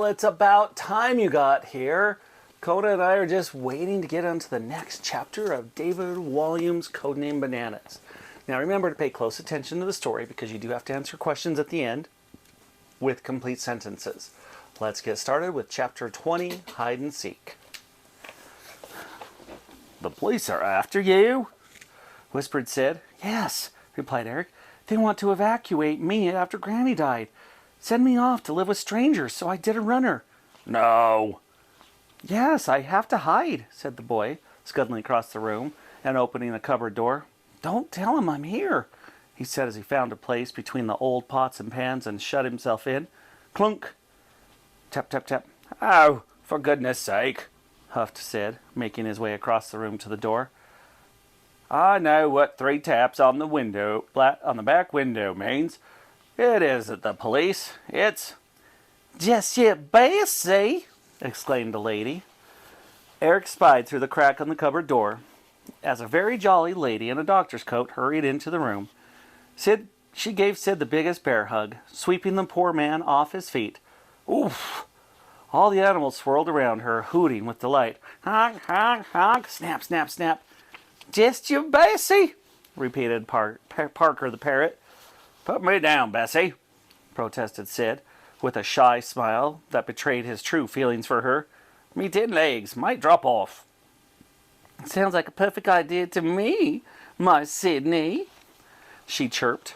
Well, it's about time you got here. Coda and I are just waiting to get onto the next chapter of David Walliams' Codename Bananas. Now remember to pay close attention to the story because you do have to answer questions at the end with complete sentences. Let's get started with Chapter 20, Hide and Seek. "The police are after you?" whispered Sid. "Yes," replied Eric. "They want to evacuate me after Granny died. Send me off to live with strangers, so I did a runner." "No." "Yes, I have to hide," said the boy, scuttling across the room and opening the cupboard door. "Don't tell him I'm here," he said as he found a place between the old pots and pans and shut himself in. Clunk. Tap, tap, tap. "Oh, for goodness sake," huffed Sid, making his way across the room to the door. "I know what 3 taps on the window, on the back window means. It isn't the police. It's—" "Just you, Bessie!" exclaimed the lady. Eric spied through the crack on the cupboard door as a very jolly lady in a doctor's coat hurried into the room. She gave Sid the biggest bear hug, sweeping the poor man off his feet. Oof! All the animals swirled around her, hooting with delight. Honk, honk, honk, snap, snap, snap. "Just you, Bessie!" repeated Parker the parrot. "Put me down, Bessie," protested Sid, with a shy smile that betrayed his true feelings for her. "Me 10 legs might drop off." "Sounds like a perfect idea to me, my Sydney," she chirped.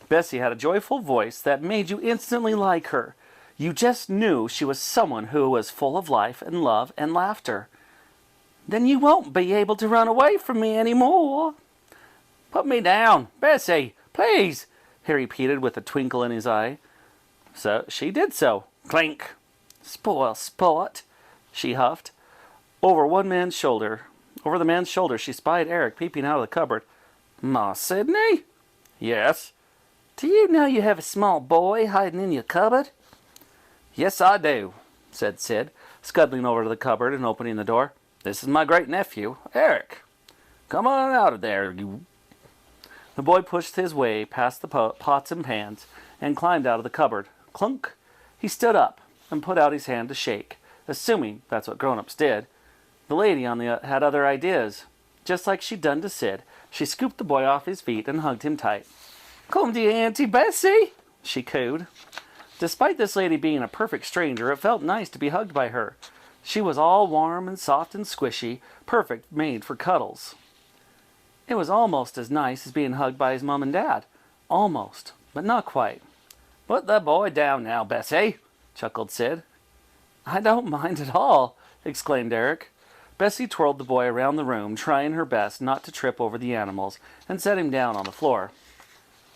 Bessie had a joyful voice that made you instantly like her. You just knew she was someone who was full of life and love and laughter. "Then you won't be able to run away from me anymore." "Put me down, Bessie, please," he repeated with a twinkle in his eye. So she did so. Clink. "Spoil sport," she huffed. Over the man's shoulder, she spied Eric peeping out of the cupboard. "Ma, Sydney?" "Yes." "Do you know you have a small boy hiding in your cupboard?" "Yes, I do," said Sid, scuttling over to the cupboard and opening the door. "This is my great-nephew, Eric. Come on out of there, you." The boy pushed his way past the pots and pans and climbed out of the cupboard. Clunk! He stood up and put out his hand to shake, assuming that's what grown-ups did. The lady had other ideas. Just like she'd done to Sid, she scooped the boy off his feet and hugged him tight. "Come to your Auntie Bessie," she cooed. Despite this lady being a perfect stranger, it felt nice to be hugged by her. She was all warm and soft and squishy, perfect made for cuddles. It was almost as nice as being hugged by his mom and dad. Almost, but not quite. "Put the boy down now, Bessie," chuckled Sid. "I don't mind at all," exclaimed Eric. Bessie twirled the boy around the room, trying her best not to trip over the animals, and set him down on the floor.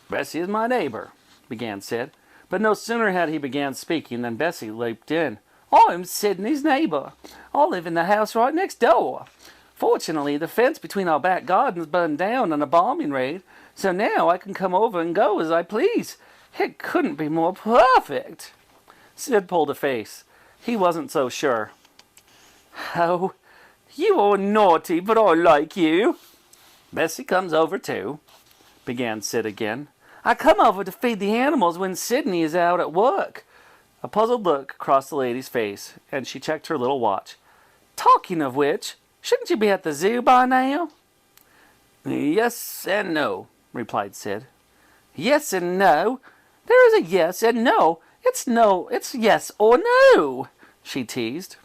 "Bessie is my neighbor," began Sid. But no sooner had he began speaking than Bessie leaped in. "I'm Sydney's neighbor. I live in the house right next door. Fortunately, the fence between our back gardens burned down in a bombing raid, so now I can come over and go as I please. It couldn't be more perfect." Sid pulled a face. He wasn't so sure. "Oh, you are naughty, but I like you." "Bessie comes over too," began Sid again. "I come over to feed the animals when Sydney is out at work." A puzzled look crossed the lady's face, and she checked her little watch. "Talking of which, shouldn't you be at the zoo by now?" "Yes and no," replied Sid. "Yes and no? There is a yes and no. It's yes or no," she teased.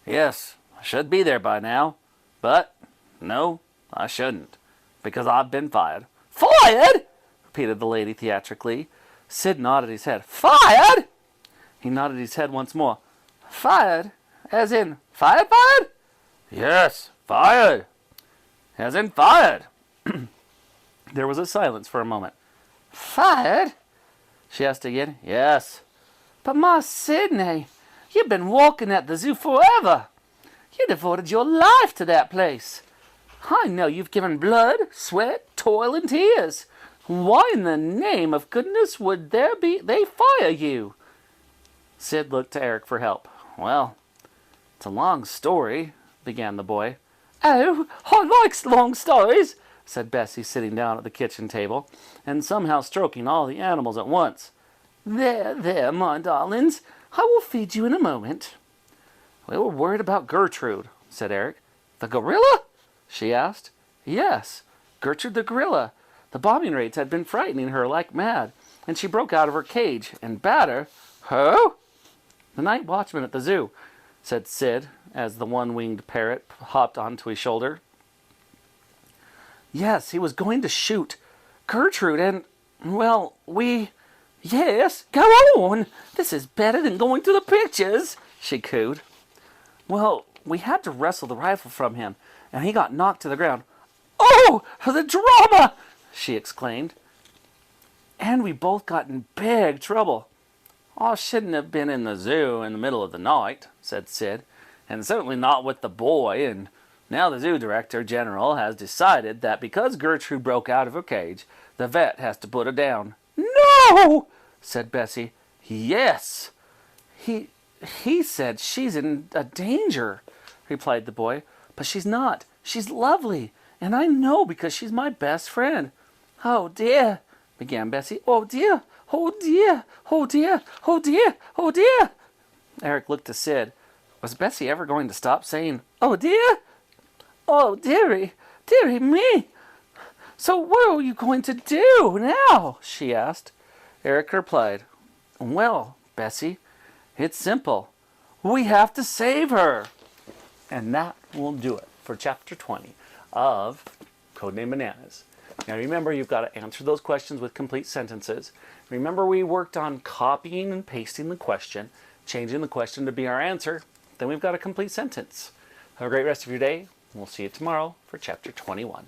"Yes, I should be there by now. But, no, I shouldn't, because I've been fired." "Fired?" repeated the lady theatrically. Sid nodded his head. "Fired?" He nodded his head once more. "Fired? As in fired? "Yes, fired. As in fired." There was a silence for a moment. "Fired?" she asked again. "Yes." "But Ma Sydney, you've been working at the zoo forever. You devoted your life to that place. I know you've given blood, sweat, toil, and tears. Why in the name of goodness would they fire you?" Sid looked to Eric for help. "Well, it's a long story," began the boy. "Oh, I like long stories," said Bessie, sitting down at the kitchen table and somehow stroking all the animals at once. There, my darlings. I will feed you in a moment. We were worried about Gertrude, said Eric. The gorilla? She asked. Yes, Gertrude the gorilla. The bombing raids had been frightening her like mad, and she broke out of her cage and bade her. Who? The night watchman at the zoo, said Sid, as the one-winged parrot hopped onto his shoulder. Yes, he was going to shoot Gertrude and, well, we... Yes, go on. This is better than going to the pictures, she cooed. Well, we had to wrestle the rifle from him, and he got knocked to the ground. Oh, the drama, she exclaimed. And we both got in big trouble. I shouldn't have been in the zoo in the middle of the night, said Sid, and certainly not with the boy, and now the zoo director general has decided that because Gertrude broke out of her cage, the vet has to put her down. No, said Bessie. Yes. He said she's in a danger, replied the boy. But she's not. She's lovely, and I know because she's my best friend. Oh, dear, began Bessie. Oh, dear. Oh, dear. Oh, dear. Oh, dear. Oh, dear. Eric looked to Sid. Was Bessie ever going to stop saying, oh, dear? Oh, dearie. Dearie me. So what are you going to do now? She asked. Eric replied, well, Bessie, it's simple. We have to save her. And that will do it for Chapter 20 of Codename Bananas. Now remember, you've got to answer those questions with complete sentences. Remember, we worked on copying and pasting the question, changing the question to be our answer. Then we've got a complete sentence. Have a great rest of your day. We'll see you tomorrow for Chapter 21.